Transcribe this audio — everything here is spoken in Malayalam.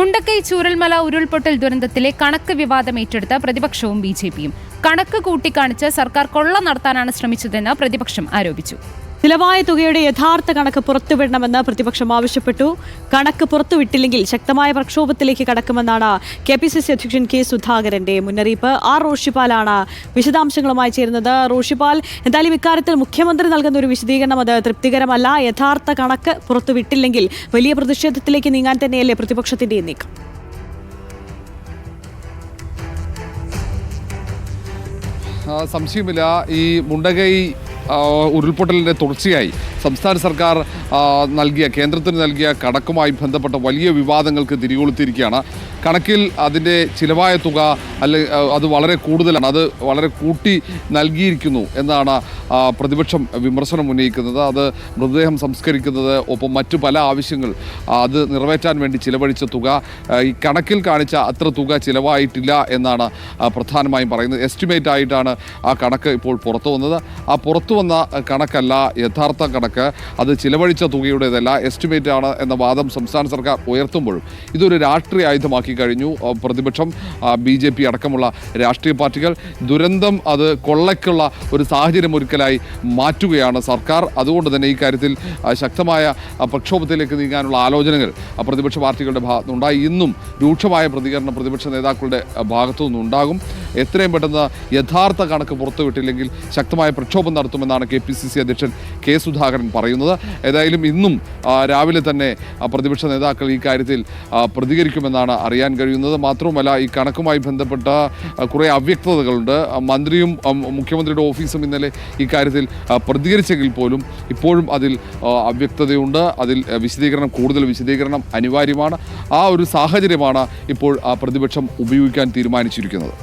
മുണ്ടക്കൈ ചൂരൽമല ഉരുൾപൊട്ടൽ ദുരന്തത്തിലെ കണക്ക് വിവാദം ഏറ്റെടുത്ത പ്രതിപക്ഷവും ബിജെപിയും കണക്ക് കൂട്ടിക്കാണിച്ച് സർക്കാർ കൊള്ള നടത്താനാണ് ശ്രമിച്ചതെന്ന് പ്രതിപക്ഷം ആരോപിച്ചു. ചിലവായ തുകയുടെ യഥാർത്ഥ കണക്ക് പുറത്തുവിടണമെന്ന് പ്രതിപക്ഷം ആവശ്യപ്പെട്ടു. കണക്ക് പുറത്തുവിട്ടില്ലെങ്കിൽ ശക്തമായ പ്രക്ഷോഭത്തിലേക്ക് കടക്കുമെന്നാണ് KPCC അധ്യക്ഷൻ K. സുധാകരന്റെ മുന്നറിയിപ്പ്. റോഷിപാലാണ് വിശദാംശങ്ങളുമായി ചേരുന്നത്. റോഷിപാൽ, എന്തായാലും ഇക്കാര്യത്തിൽ മുഖ്യമന്ത്രി നൽകുന്ന ഒരു വിശദീകരണം അത് തൃപ്തികരമല്ല. യഥാർത്ഥ കണക്ക് പുറത്തുവിട്ടില്ലെങ്കിൽ വലിയ പ്രതിഷേധത്തിലേക്ക് നീങ്ങാൻ തന്നെയല്ലേ പ്രതിപക്ഷത്തിന്റെ നീക്കം? സംശയമില്ല. ഈ മുണ്ടകൈ ഉരുൾപൊട്ടലിൻ്റെ തുടർച്ചയായി സംസ്ഥാന സർക്കാർ കേന്ദ്രത്തിന് നൽകിയ കണക്കുമായി ബന്ധപ്പെട്ട വലിയ വിവാദങ്ങൾക്ക് തിരികൊളുത്തിയിരിക്കുകയാണ്. കണക്കിൽ അതിൻ്റെ ചിലവായ തുക അത് വളരെ കൂടുതലാണ്, അത് വളരെ കൂട്ടി നൽകിയിരിക്കുന്നു എന്നാണ് പ്രതിപക്ഷം വിമർശനം ഉന്നയിക്കുന്നത്. അത് മൃതദേഹം സംസ്കരിക്കുന്നത്, ഒപ്പം മറ്റു പല ആവശ്യങ്ങൾ അത് നിറവേറ്റാൻ വേണ്ടി ചിലവഴിച്ച തുക ഈ കണക്കിൽ കാണിച്ച അത്ര തുക ചിലവായിട്ടില്ല എന്നാണ് പ്രധാനമായും പറയുന്നത്. എസ്റ്റിമേറ്റ് ആയിട്ടാണ് ആ കണക്ക് ഇപ്പോൾ പുറത്തു വന്നത്. ആ പുറത്തു വന്ന കണക്കല്ല യഥാർത്ഥ കണക്ക്, അത് ചിലവഴിച്ച തുകയുടേതല്ല, എസ്റ്റിമേറ്റ് ആണ് എന്ന വാദം സംസ്ഥാന സർക്കാർ ഉയർത്തുമ്പോഴും ഇതൊരു രാഷ്ട്രീയ ആയുധമാക്കി കഴിഞ്ഞു പ്രതിപക്ഷം, BJP അടക്കമുള്ള രാഷ്ട്രീയ പാർട്ടികൾ. ദുരന്തം അത് കൊള്ളയ്ക്കുള്ള ഒരു സാഹചര്യം ഒരുക്കലായി മാറ്റുകയാണ് സർക്കാർ. അതുകൊണ്ട് തന്നെ ഈ കാര്യത്തിൽ ശക്തമായ പ്രക്ഷോഭത്തിലേക്ക് നീങ്ങാനുള്ള ആലോചനകൾ പ്രതിപക്ഷ പാർട്ടികളുടെ ഭാഗത്തുനിന്നുണ്ടായി. ഇന്നും രൂക്ഷമായ പ്രതികരണം പ്രതിപക്ഷ നേതാക്കളുടെ ഭാഗത്തു നിന്നുണ്ടാകും. എത്രയും പെട്ടെന്ന് യഥാർത്ഥ കണക്ക് പുറത്തുവിട്ടില്ലെങ്കിൽ ശക്തമായ പ്രക്ഷോഭം നടത്തുമെന്നാണ് KPCC അധ്യക്ഷൻ K. സുധാകരൻ പറയുന്നത്. ഏതായാലും ഇന്നും രാവിലെ തന്നെ പ്രതിപക്ഷ നേതാക്കൾ ഈ കാര്യത്തിൽ പ്രതികരിക്കുമെന്നാണ് അറിയാൻ കഴിയുന്നത്. മാത്രവുമല്ല, ഈ കണക്കുമായി ബന്ധപ്പെട്ട കുറേ അവ്യക്തതകളുണ്ട്. മന്ത്രിയും മുഖ്യമന്ത്രിയുടെ ഓഫീസും ഇന്നലെ ഈ കാര്യത്തിൽ പ്രതികരിച്ചെങ്കിൽ പോലും ഇപ്പോഴും അതിൽ അവ്യക്തതയുണ്ട്. അതിൽ കൂടുതൽ വിശദീകരണം അനിവാര്യമാണ്. ആ ഒരു സാഹചര്യമാണ് ഇപ്പോൾ പ്രതിപക്ഷം ഉപയോഗിക്കാൻ തീരുമാനിച്ചിരിക്കുന്നത്.